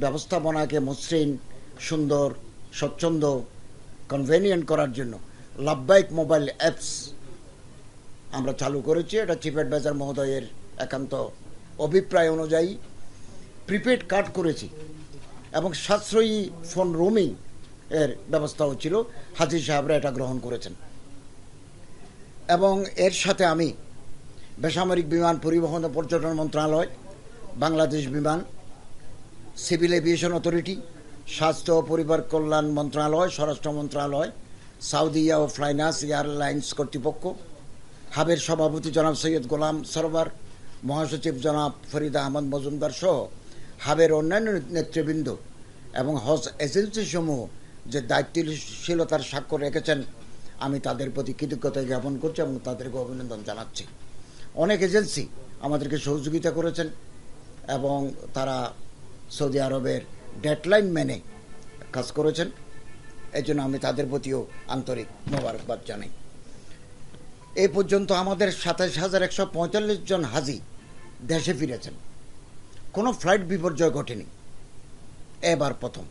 ব্যবস্থাপনাকে মসৃণ, সুন্দর, স্বচ্ছন্দ, কনভেনিয়েন্ট করার জন্য লাভবাহিক মোবাইল অ্যাপস আমরা চালু করেছি। এটা চিফ অ্যাডভাইজার মহোদয়ের একান্ত অভিপ্রায় অনুযায়ী প্রিপেড কার্ড করেছি এবং সাশ্রয়ী ফোন রোমিং এর ব্যবস্থাও ছিল। হাজী সাহেবরা এটা গ্রহণ করেছেন এবং এর সাথে আমি বেসামরিক বিমান পরিবহন ও পর্যটন মন্ত্রণালয়, বাংলাদেশ বিমান, সিভিল এভিয়েশন অথরিটি, স্বাস্থ্য ও পরিবার কল্যাণ মন্ত্রণালয়, স্বরাষ্ট্র মন্ত্রণালয়, সৌদি ও ফ্লাইনাস এয়ারলাইন্স কর্তৃপক্ষ, হাবের সভাপতি জনাব সৈয়দ গোলাম সরোয়ার, মহাসচিব জনাব ফরিদা আহমদ মজুমদার সহ হাবের অন্যান্য নেতৃবৃন্দ এবং হজ এজেন্সি সমূহ যে দায়িত্বশীলতার স্বাক্ষর রেখেছেন, আমি তাদের প্রতি কৃতজ্ঞতা জ্ঞাপন করছি এবং তাদেরকে অভিনন্দন জানাচ্ছি। অনেক এজেন্সি আমাদেরকে সহযোগিতা করেছেন এবং তারা সৌদি আরবের ডেডলাইন মেনে কাজ করেছেন। এই জন্য আমি তাদের প্রতিও আন্তরিক মোবারকবাদ জানাই। এই পর্যন্ত আমাদের ২৭,১৪৫ জন হাজি দেশে ফিরেছেন। কোনো ফ্লাইট বিপর্যয় ঘটেনি। এবার প্রথম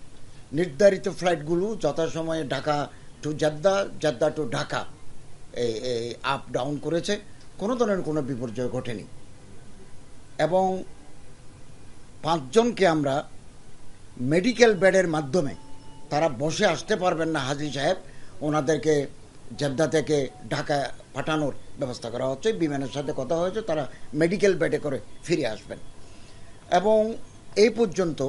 নির্ধারিত ফ্লাইটগুলো যথাসময়ে Dhaka two Jeddah, Jeddah two Dhaka এই আপ ডাউন করেছে। কোনো ধরনের কোনো বিপর্যয় ঘটেনি এবং 5 জনকে আমরা মেডিকেল বেডের মাধ্যমে, তারা বসে আসতে পারবেন না হাজী সাহেব, ওনাদেরকে জেদ্দা থেকে ঢাকা পাঠানোর ব্যবস্থা করা হচ্ছে। বিমানের সাথে কথা হয়েছে, তারা মেডিকেল বেডে করে ফিরে আসবেন। এবং এই পর্যন্ত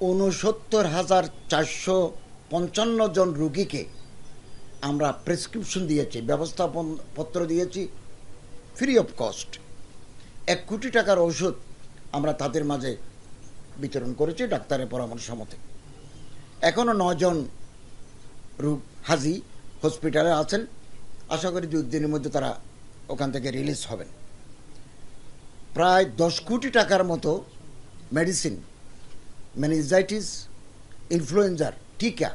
৬৯,৪৫৫ জন রুগীকে আমরা প্রেসক্রিপশন দিয়েছি, ব্যবস্থাপত্র দিয়েছি ফ্রি অফ কস্ট। 1 কোটি টাকার ঔষধ আমরা তাদের মাঝে বিতরণ করেছি ডাক্তারের পরামর্শ মতে। এখনও 9 জন হাজি হসপিটালে আছেন। আশা করি 2 দিনের মধ্যে তারা ওখান থেকে রিলিজ হবেন। প্রায় 10 কোটি টাকার মতো মেডিসিন, মেনিনজাইটিস, ইনফ্লুয়েঞ্জার টিকা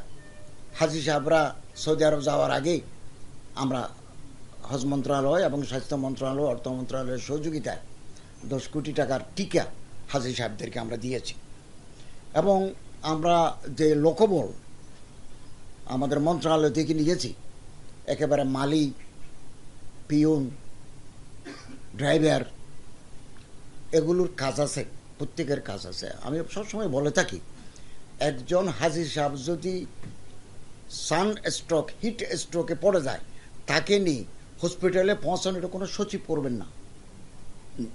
হাজী সাহেবরা সৌদি আরব যাওয়ার আগেই আমরা হজ মন্ত্রণালয় এবং স্বাস্থ্য মন্ত্রণালয়, অর্থ মন্ত্রণালয়ের সহযোগিতায় 10 কোটি টাকার টিকা হাজী সাহেবদেরকে আমরা দিয়েছি। এবং আমরা যে লোকবল আমাদের মন্ত্রণালয় থেকে নিয়েছি, একেবারে মালি, পিয়ন, ড্রাইভার, এগুলোর কাজ আছে, প্রত্যেকের কাজ আছে। আমি সবসময় বলে থাকি, একজন হাজী সাহেব যদি সান স্ট্রোক, হিট স্ট্রোকে পড়ে যায়, তাকে নিয়ে হসপিটালে পৌঁছানো এটা কোনো সচিব করবেন না।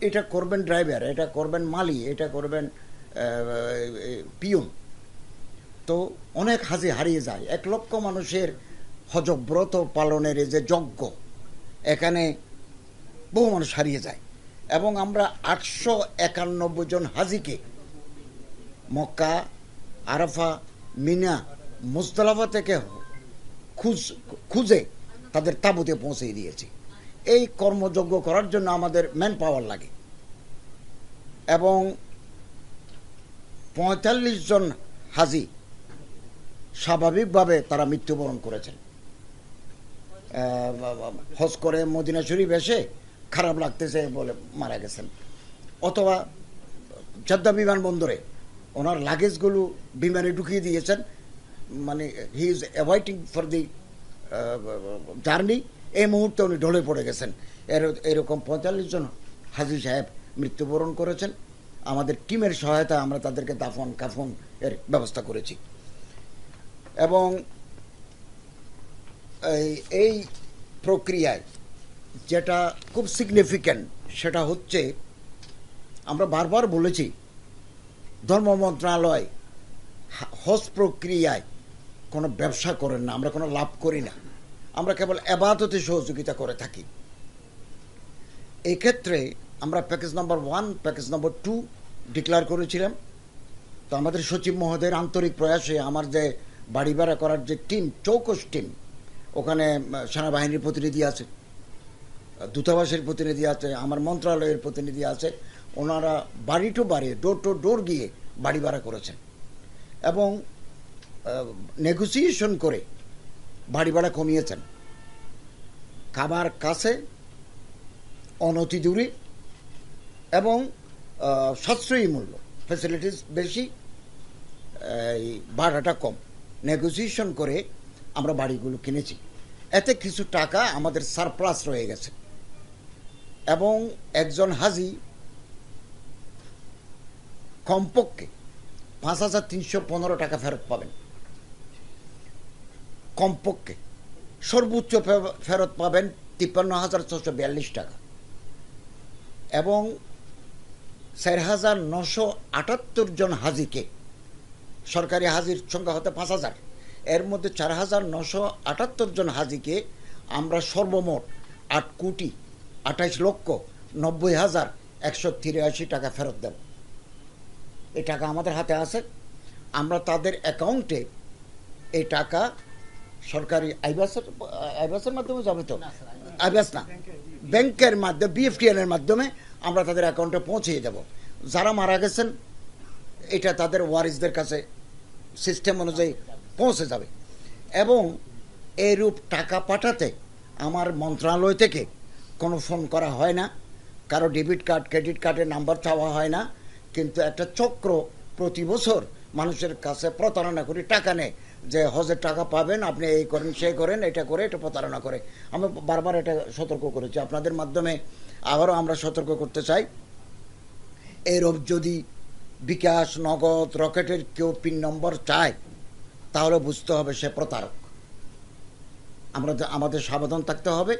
এটা করবেন ড্রাইভার, এটা করবেন মালি, এটা করবেন পিয়ন। তো অনেক হাজি হারিয়ে যায়। 1 লক্ষ মানুষের হজব্রত পালনের যে যজ্ঞ, এখানে বহু মানুষ হারিয়ে যায়। এবং আমরা 891 জন হাজিকে মক্কা, আরাফা, মিনা, মুজদালিফা থেকে খুঁজে তাদের তাঁবুতে পৌঁছে দিয়েছি। এই কর্মযজ্ঞ করার জন্য আমাদের ম্যান পাওয়ার লাগে। এবং 45 জন হাজি স্বাভাবিকভাবে তারা মৃত্যুবরণ করেছেন। হজ করে মদিনা শরীফ এসে খারাপ লাগতেছে বলে মারা গেছেন, অথবা জেদ্দা বিমানবন্দরে ওনার লাগেজগুলো বিমানে ঢুকিয়ে দিয়েছেন, মানে he is অ্যাওয়াইটিং for the journey, এই মুহূর্তে উনি ঢলে পড়ে গেছেন। এরকম 45 জন হাজী সাহেব মৃত্যুবরণ করেছেন। আমাদের টিমের সহায়তায় আমরা তাদেরকে দাফন কাফন এর ব্যবস্থা করেছি। এবং এই প্রক্রিয়ায় যেটা খুব সিগনিফিক্যান্ট সেটা হচ্ছে, আমরা বারবার বলেছি, ধর্ম মন্ত্রণালয় হজ প্রক্রিয়ায় কোনো ব্যবসা করেন না, আমরা কোনো লাভ করি না, আমরা কেবল ইবাদতে সহযোগিতা করে থাকি। এই ক্ষেত্রে আমরা প্যাকেজ নম্বর 1, প্যাকেজ নম্বর 2 ডিক্লেয়ার করেছিলাম। তো আমাদের সচিব মহোদয়ের আন্তরিক প্রয়াসে আমার যে বাড়ি ভাড়া করার যে টিম, চৌকস টিম, ওখানে সেনাবাহিনীর প্রতিনিধি আছে, দূতাবাসের প্রতিনিধি আছে, আমার মন্ত্রণালয়ের প্রতিনিধি আছে, ওনারা বাড়ি টু বাড়ি, ডোর টু ডোর গিয়ে বাড়ি ভাড়া করেছেন এবং নেগোসিয়েশন করে বাড়ি ভাড়া কমিয়েছেন। খাবার কাছে, অনতি দূরে এবং সাশ্রয়ী মূল্য, ফ্যাসিলিটিস বেশি, এই ভাড়াটা কম, নেগোসিয়েশন করে আমরা বাড়িগুলো কিনেছি। এতে কিছু টাকা আমাদের সারপ্লাস রয়ে গেছে এবং একজন হাজি কমপক্ষে 5,315 টাকা ফেরত পাবেন, কমপক্ষে। সর্বোচ্চ ফেরত পাবেন 53,642 টাকা এবং 4,978 জন হাজিকে, সরকারি হাজির সংখ্যা হতে 5,000, এর মধ্যে 4,978 জন হাজিকে আমরা সর্বমোট 8,28,90,183 টাকা ফেরত দেব। এই টাকা আমাদের হাতে আছে। আমরা তাদের অ্যাকাউন্টে এই টাকা সরকারি আইবাসের মাধ্যমে যাবে তো, আইবাস না, ব্যাংকের মাধ্যমে, BFTN এর মাধ্যমে আমরা তাদের অ্যাকাউন্টে পৌঁছিয়ে দেব। যারা মারা গেছেন এটা তাদের ওয়ারিসদের কাছে সিস্টেম অনুযায়ী পৌঁছে যাবে। এবং এইরূপ টাকা পাঠাতে আমার মন্ত্রণালয় থেকে কোনো ফোন করা হয় না, কারো ডেবিট কার্ড ক্রেডিট কার্ডের নাম্বার চাওয়া হয় না, কিন্তু একটা চক্র প্রতি বছর মানুষের কাছে প্রতারণা করে টাকা নেয় যে হজের টাকা পাবেন, আপনি এই করেন সেই করেন, এটা করে, এটা প্রতারণা করে। আমরা বারবার এটা সতর্ক করেছি, আপনাদের মাধ্যমে আবারও আমরা সতর্ক করতে চাই। এরূপ যদি বিকাশ, নগদ, রকেটের কেউ পিন নম্বর চায় তাহলে বুঝতে হবে সে প্রতারক। আমাদের সাবধান থাকতে হবে।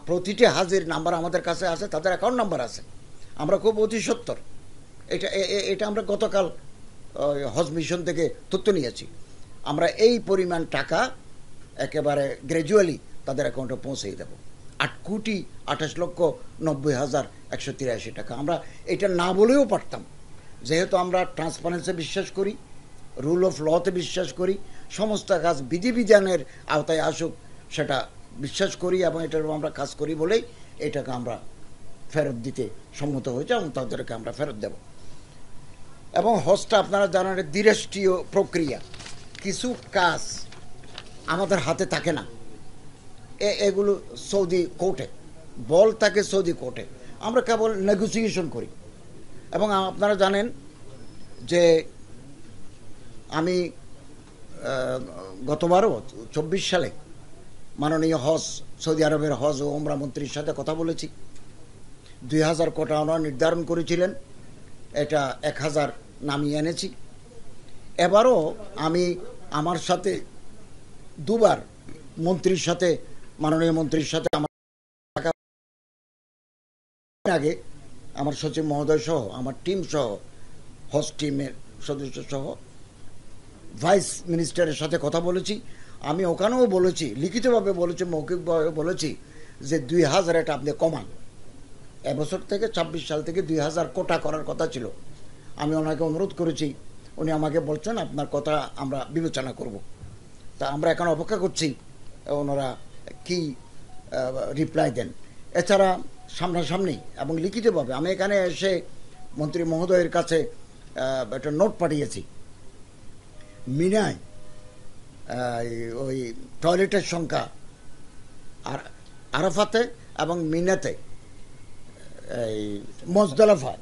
প্রতিটি হাজির নাম্বার আমাদের কাছে আছে, তাদের অ্যাকাউন্ট নাম্বার আছে। আমরা খুব অতি সত্তর, এটা আমরা গতকাল হজ মিশন থেকে তথ্য নিয়েছি। আমরা এই পরিমাণ টাকা একেবারে গ্র্যাজুয়ালি তাদের অ্যাকাউন্টে পৌঁছেই দেব। 8,28,90,183 টাকা। আমরা এটা না বলেও পারতাম, যেহেতু আমরা ট্রান্সপারেন্সি বিশ্বাস করি, রুল অফ লতে বিশ্বাস করি, সমস্ত কাজ বিধিবিধানের আওতায় আসুক সেটা বিশ্বাস করি এবং এটার আমরা কাজ করি বলেই এটাকে আমরা ফেরত দিতে সম্মত হয়েছে এবং তাদেরকে আমরা ফেরত দেব। এবং হজটা আপনারা জানেন দীর্ঘস্থায়ী প্রক্রিয়া, কিছু কাজ আমাদের হাতে থাকে না, এগুলো সৌদি কোর্টে বল থাকে, সৌদি কোর্টে আমরা কেবল নেগোসিয়েশন করি। এবং আপনারা জানেন যে আমি গতবারও 24 সালে মাননীয় সৌদি আরবের হজ ও ওমরা মন্ত্রীর সাথে কথা বলেছি। 2,000 কোটা ওনারা নির্ধারণ করেছিলেন, এটা 1,000 নামিয়ে এনেছি। এবারও আমি আমার সাথে দুবার মন্ত্রীর সাথে, মাননীয় মন্ত্রীর সাথে আমার আগে আমার সচিব মহোদয় সহ, আমার টিম সহ, হজ টিমের সদস্য সহ ভাইস মিনিস্টারের সাথে কথা বলেছি। আমি ওখানেও বলেছি, লিখিতভাবে বলেছি, মৌখিকভাবে বলেছি যে 2,000 এটা আপনি কমান। এবছর থেকে 26 সাল থেকে 2,000 কোটা করার কথা ছিল। আমি ওনাকে অনুরোধ করেছি, উনি আমাকে বলছেন আপনার কথা আমরা বিবেচনা করব। তা আমরা এখন অপেক্ষা করছি ওনারা কি রিপ্লাই দেন। এছাড়া সামনাসামনি এবং লিখিতভাবে আমি এখানে এসে মন্ত্রী মহোদয়ের কাছে একটা নোট পাঠিয়েছি। মিনায় ওই টয়লেটের সংখ্যা, আর আরাফাতে এবং মিনাতে, এই মুজদালিফায়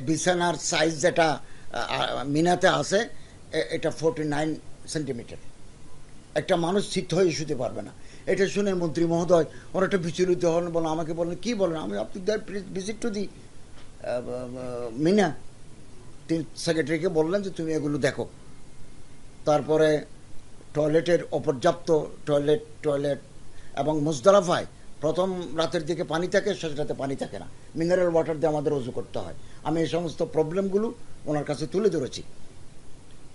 বিছানার সাইজ যেটা মিনাতে আছে এটা 49 সেন্টিমিটার। একটা মানুষ সিট হয়ে শুতে পারবে না। এটা শুনে মন্ত্রী মহোদয় ওরা একটা বিচলিত হন, বলেন, আমাকে বলেন কি বলেন, আমি আপনি ভিজিট টু দি মিনা। তিনি সেক্রেটারিকে বললেন যে তুমি এগুলো দেখো। তারপরে টয়লেটের অপর্যাপ্ত টয়লেট এবং মুজদালিফায় প্রথম রাতের দিকে পানি থাকে, শেষ রাতে পানি থাকে না, মিনারেল ওয়াটার দিয়ে আমাদের ওযু করতে হয়। আমি এই সমস্ত প্রবলেমগুলো ওনার কাছে তুলে ধরেছি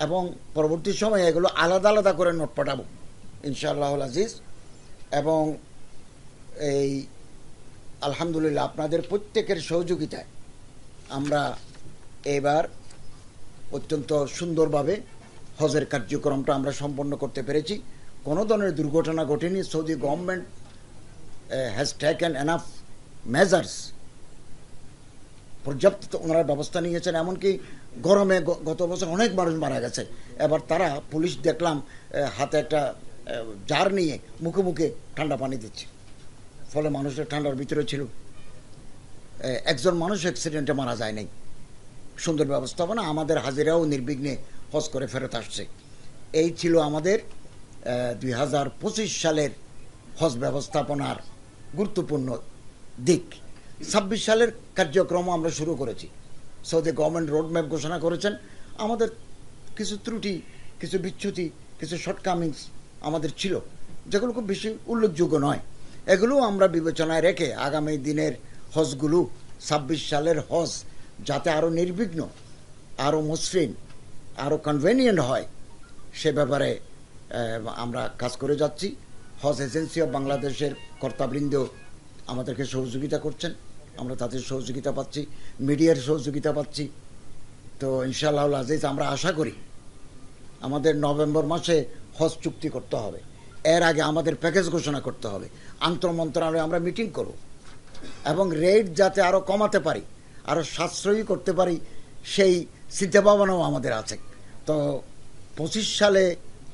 এবং পরবর্তী সময়ে এগুলো আলাদা আলাদা করে নোট পাঠাবো ইনশাআল্লাহুল আজিজ। এবং এই আলহামদুলিল্লাহ আপনাদের প্রত্যেকের সহযোগিতায় আমরা এবার অত্যন্ত সুন্দরভাবে হজের কার্যক্রমটা আমরা সম্পন্ন করতে পেরেছি। কোনো ধরনের দুর্ঘটনা ঘটেনি। Saudi government has taken enough measures, পর্যাপ্ত ওনারা ব্যবস্থা নিয়েছেন। এমনকি গরমে গত বছর অনেক মানুষ মারা গেছে, এবার তারা পুলিশ দেখলাম হাতে একটা জার নিয়ে মুখে মুখে ঠান্ডা পানি দিচ্ছে, ফলে মানুষের ঠান্ডার ভিতরে ছিল। একজন মানুষ অ্যাক্সিডেন্টে মারা যায় নাই। সুন্দর ব্যবস্থাপনা, আমাদের হাজিরাও নির্বিঘ্নে হজ করে ফেরত আসছে। এই ছিল আমাদের 2025 সালের হজ ব্যবস্থাপনার গুরুত্বপূর্ণ দিক। 26 সালের কার্যক্রম আমরা শুরু করেছি। সৌদি গভর্নমেন্ট রোডম্যাপ ঘোষণা করেছেন। আমাদের কিছু ত্রুটি, কিছু বিচ্যুতি, কিছু শর্টকামিংস আমাদের ছিল, যেগুলো খুব বেশি উল্লেখযোগ্য নয়। এগুলো আমরা বিবেচনায় রেখে আগামী দিনের হজগুলো, 26 সালের হজ যাতে আরও নির্বিঘ্ন, আরও মসৃণ, আরও কনভেনিয়েন্ট হয়, সে ব্যাপারে আমরা কাজ করে যাচ্ছি। হজ এজেন্সি অফ বাংলাদেশের কর্তাবৃন্দ আমাদেরকে সহযোগিতা করছেন, আমরা তাদের সহযোগিতা পাচ্ছি, মিডিয়ার সহযোগিতা পাচ্ছি। তো ইনশাআল্লাহ আজিজ আমরা আশা করি আমাদের নভেম্বর মাসে হজ চুক্তি করতে হবে। এর আগে আমাদের প্যাকেজ ঘোষণা করতে হবে। আন্তঃ মন্ত্রণালয়ে আমরা মিটিং করব এবং রেট যাতে আরও কমাতে পারি, আরও সাশ্রয়ী করতে পারি, সেই চিন্তাভাবনাও আমাদের আছে। তো 25 সালে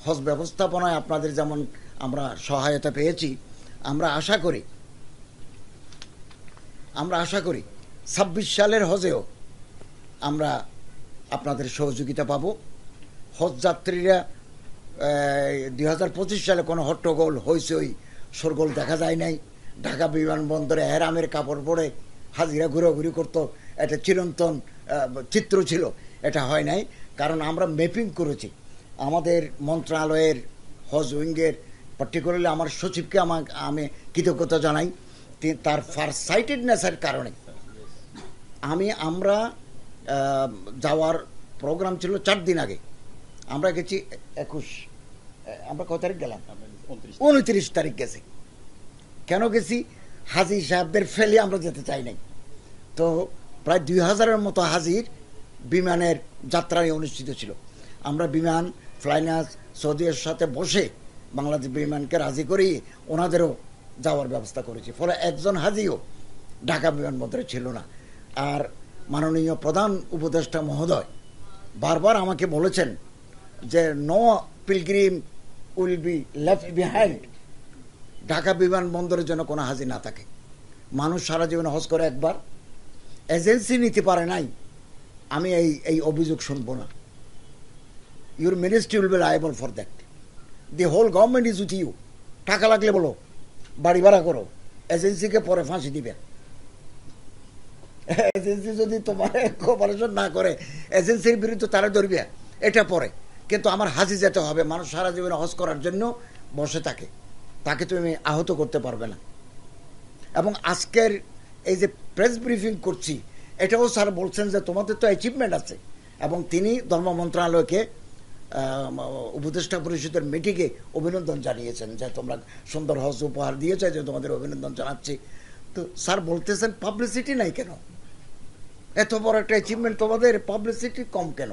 হজ ব্যবস্থাপনায় আপনাদের যেমন আমরা সহায়তা পেয়েছি, আমরা আশা করি 26 সালের হজেও আমরা আপনাদের সহযোগিতা পাব। হজ যাত্রীরা 2025 সালে কোনো হট্টগোল, হইচই, শোরগোল দেখা যায় নাই। ঢাকা বিমানবন্দরে হেরামের কাপড় পরে হাজিরা ঘোরাঘুরি করতো, এটা চিরন্তন চিত্র ছিল, এটা হয় নাই। কারণ আমরা ম্যাপিং করেছি। আমাদের মন্ত্রণালয়ের হজ উইংয়ের, পার্টিকুলারলি আমার সচিবকে আমি কৃতজ্ঞতা জানাই। তার ফারসাইটেডনেসের কারণে আমরা যাওয়ার প্রোগ্রাম ছিল 4 দিন আগে, আমরা গেছি 21, আমরা কত তারিখ গেলাম? 29 তারিখ গেছি। কেন গেছি? হাজি সাহেবদের ফেলে আমরা যেতে চাই নাই। তো প্রায় 2000-এর মতো হাজির বিমানের যাত্রায় অনুষ্ঠিত ছিল। আমরা বিমান ফ্লাইনাস সৌদির সাথে বসে বাংলাদেশ বিমানকে রাজি করি, ওনাদেরও যাওয়ার ব্যবস্থা করেছি। ফলে একজন হাজিও ঢাকা বিমানবন্দরে ছিল না। আর মাননীয় প্রধান উপদেষ্টা মহোদয় বারবার আমাকে বলেছেন যে no pilgrim will be left behind. Dhaka বিমানবন্দরের জন্য কোনো হাজি না থাকে। মানুষ সারা জীবনে হজ করে একবার, এজেন্সি নিতে পারে নাই, আমি এই অভিযোগ শুনব না। Your ministry will be liable for that. The whole government is with you. টাকা লাগলে বলো, বাড়ি ভাড়া করো, এজেন্সিকে পরে ফাঁসি দিবে। এজেন্সি যদি তোমার কোঅপারেশন না করে, এজেন্সির বিরুদ্ধে তারা ধরবে, এটা পরে। কিন্তু আমার হাজি যেতে হবে। মানুষ সারা জীবনে হজ করার জন্য বসে থাকে, তাকে তুমি আহত করতে পারবে না। এবং আজকের এই যে প্রেস ব্রিফিং করছি, এটাও স্যার বলছেন যে তোমাদের তো অ্যাচিভমেন্ট আছে। এবং তিনি ধর্ম মন্ত্রণালয়কে উপদেষ্টা পরিষদের মিটিংয়ে অভিনন্দন জানিয়েছেন যে তোমরা সুন্দর হজ উপহার দিয়েছে, যে তোমাদের অভিনন্দন জানাচ্ছি। তো স্যার বলতেছেন পাবলিসিটি নাই কেন? এত বড় একটা অ্যাচিভমেন্ট, তোমাদের পাবলিসিটি কম কেন?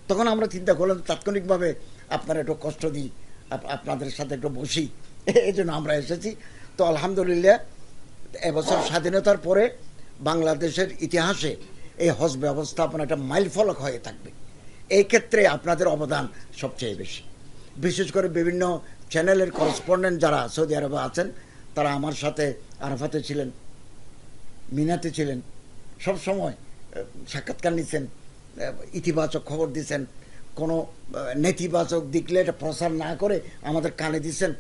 তখন আমরা চিন্তা করলাম তাৎক্ষণিকভাবে আপনারা একটু কষ্ট দিই, আপনাদের সাথে একটু বসি, এই জন্য আমরা এসেছি। তো আলহামদুলিল্লাহ এবছর স্বাধীনতার পরে বাংলাদেশের ইতিহাসে এই হজ ব্যবস্থাপনা একটা মাইলফলক হয়ে থাকবে। এই ক্ষেত্রে আপনাদের অবদান সবচেয়ে বেশি। বিশেষ করে বিভিন্ন চ্যানেলের করেসপন্ডেন্ট যারা সৌদি আরবে আছেন, তারা আমার সাথে আরাফাতে ছিলেন, মিনাতে ছিলেন, সব সময় সাক্ষাৎকার নিচ্ছেন, ইতিবাচক খবর দিচ্ছেন। কোনো নেতিবাচক দিকলে এটা প্রচার না করে আমাদের কানে দিচ্ছেন।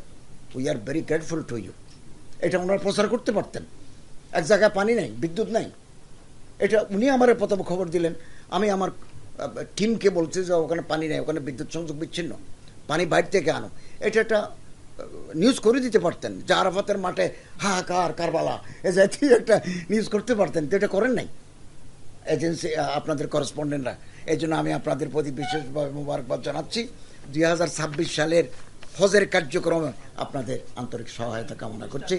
We are very grateful to you. এটা ওনারা প্রচার করতে পারতেন। এক জায়গায় পানি নাই, বিদ্যুৎ নাই, এটা উনি আমার প্রথম খবর দিলেন। আমি আমার টিমকে বলছি যে ওখানে পানি নেই, ওখানে বিদ্যুৎ সংযোগ বিচ্ছিন্ন, পানি বাইরে থেকে আনো। এটা একটা নিউজ করে দিতে পারতেন যে আরাফাতের মাঠে হাহাকার কারবালা, এ জাতীয় একটা নিউজ করতে পারতেন। তো এটা করেন নাই এজেন্সি, আপনাদের করেসপন্ডেন্টরা। এই জন্য আমি আপনাদের প্রতি বিশেষভাবে মোবারকবাদ জানাচ্ছি। 2026 সালের হজের কার্যক্রমে আপনাদের আন্তরিক সহায়তা কামনা করছি।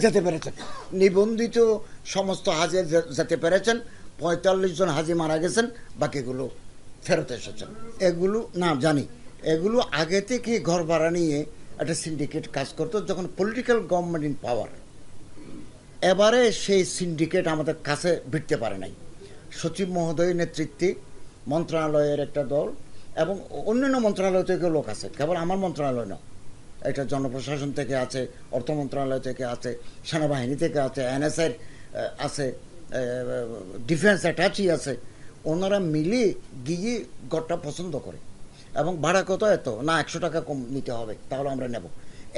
যেতে পেরেছেন, নিবন্ধিত সমস্ত হাজি যেতে পেরেছেন। 45 জন হাজি মারা গেছেন, বাকিগুলো ফেরত এসেছেন। এগুলো না জানি, এগুলো আগে থেকে ঘর ভাড়া নিয়ে একটা সিন্ডিকেট কাজ করতো যখন পলিটিক্যাল গভর্নমেন্ট ইন পাওয়ার। এবারে সেই সিন্ডিকেট আমাদের কাছে ভিড়তে পারে নাই। সচিব মহোদয়ের নেতৃত্বে মন্ত্রণালয়ের একটা দল এবং অন্যান্য মন্ত্রণালয় থেকে লোক আছে, কেবল আমার মন্ত্রণালয় না, এটা জনপ্রশাসন থেকে আছে, অর্থ মন্ত্রণালয় থেকে আছে, সেনাবাহিনী থেকে আছে, এনএসএর আছে, ডিফেন্স অ্যাটাচই আছে, ওনারা মিলিয়ে গিয়ে ঘরটা পছন্দ করে এবং ভাড়া কত এত না 100 টাকা কম নিতে হবে তাহলে আমরা নেব,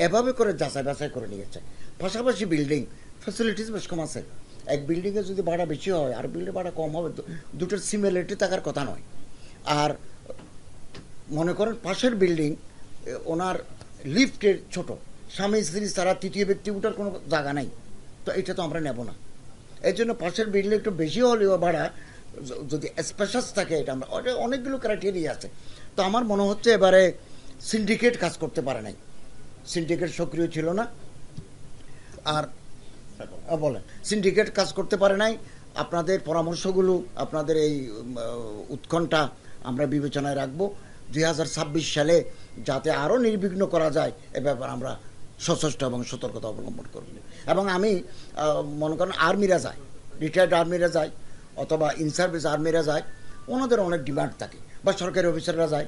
এভাবে করে যাচাই বাছাই করে নিয়েছে। পাশাপাশি বিল্ডিং ফ্যাসিলিটিস বেশ কম আছে, এক বিল্ডিংয়ে যদি ভাড়া বেশি হয় আর বিল্ডিং ভাড়া কম হবে, দুটোর সিমিলারিটি থাকার কথা নয়। আর মনে করেন পাশের বিল্ডিং ওনার লিফটের ছোট, স্বামী স্ত্রী ছাড়া তৃতীয় ব্যক্তি উঠার কোনো জায়গা নাই, তো এটা তো আমরা নেব না। এই জন্য পাশের বিল্ডিং একটু বেশি হলেও ভাড়া যদি স্পেশাস থাকে, এটা আমরা অনেকগুলো ক্রাইটেরিয়া আছে। তো আমার মনে হচ্ছে এবারে সিন্ডিকেট কাজ করতে পারে নাই, সিন্ডিকেট সক্রিয় ছিল না। আর বলেন, সিন্ডিকেট কাজ করতে পারে নাই। আপনাদের পরামর্শগুলো, আপনাদের এই উৎকণ্ঠা আমরা বিবেচনায় রাখবো। 2026 সালে যাতে আরও নির্বিঘ্ন করা যায় এ ব্যাপারে আমরা সচেষ্ট এবং সতর্কতা অবলম্বন করব। এবং আমি মনে করেন আর্মিরা যায়, রিটায়ার্ড আর্মিরা যায় অথবা ইন সার্ভিস আর্মিরা যায়, ওনাদের অনেক ডিমান্ড থাকে, বা সরকারি অফিসাররা যায়,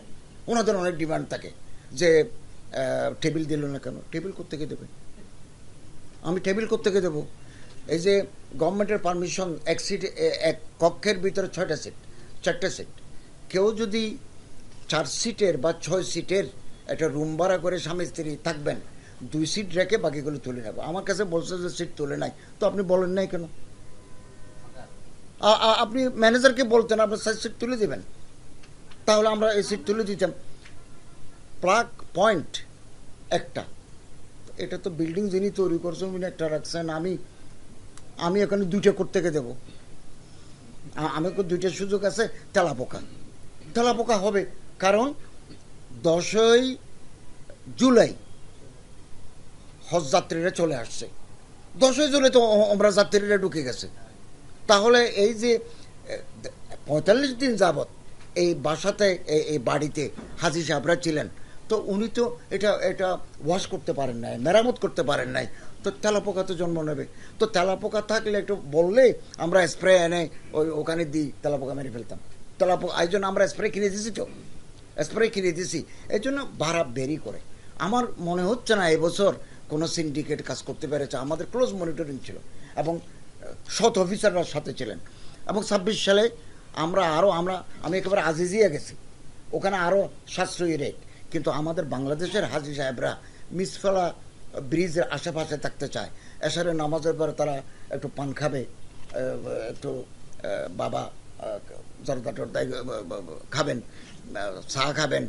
ওনাদের অনেক ডিমান্ড থাকে যে টেবিল দিল না কেন, টেবিল কোত্থেকে দেবে, আমি টেবিল কোত্থেকে দেবো? এই যে গভর্নমেন্টের পারমিশন, এক সিট, এক কক্ষের ভিতরে 6টা সিট, 4টে সিট, কেউ যদি 4 সিটের বা 6 সিটের একটা রুম ভাড়া করে স্বামী স্ত্রী থাকবেন, 2 সিট রেখে বাকিগুলো তুলে নেব। আমার কাছে বলছে যে সিট তুলে নাই, তো আপনি বলেন নাই কেন? আপনি ম্যানেজারকে বলতেন আপনার 4 সিট তুলে দেবেন, তাহলে আমরা এই সিট তুলে দিতাম। প্লাগ পয়েন্ট একটা, এটা তো বিল্ডিং যিনি তৈরি করছেন উনি একটা রাখছেন, আমি এখানে 2টা করতে দেবো? আমি 2টা সুযোগ আছে, তেলাপোকা হবে। কারণ 10ই জুলাই হজ যাত্রীরা চলে আসছে, 10ই জুলাই তো আমরা যাত্রীরা ঢুকে গেছে। তাহলে এই যে 45 দিন যাবৎ এই বাসাতে, এই বাড়িতে হাজি সাহেবরা ছিলেন, তো উনি তো এটা ওয়াশ করতে পারেন নাই, মেরামত করতে পারেন নাই, তো তেলাপোকা তো জন্ম নেবে। তো তেলাপোকা থাকলে একটু বললে আমরা স্প্রে এনে ওখানে দিই, তেলাপোকা মেরে ফেলতাম। তেলাপোকা এই জন্য আমরা স্প্রে কিনে দিছি, তো স্প্রে কিনে দিছি, এই জন্য ভাড়া বেরি করে। আমার মনে হচ্ছে না এবছর কোনো সিন্ডিকেট কাজ করতে পেরেছে। আমাদের ক্লোজ মনিটরিং ছিল এবং সৎ অফিসাররা সাথে ছিলেন। এবং 26 সালে আমি একেবারে আজিজিয়া গেছি, ওখানে আরও সাশ্রয়ী রেট, কিন্তু আমাদের বাংলাদেশের হাজি সাহেবরা মিসফালা ব্রিজের আশেপাশে থাকতে চায়। এশারের নামাজের পরে তারা একটু পান খাবে, একটু বাবা জর্দা টর্দা খাবেন, চা খাবেন,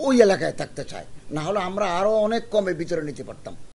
ওই এলাকায় থাকতে চায়। না হলে আমরা আরও অনেক কমে ভিতরে নিতে পারতাম।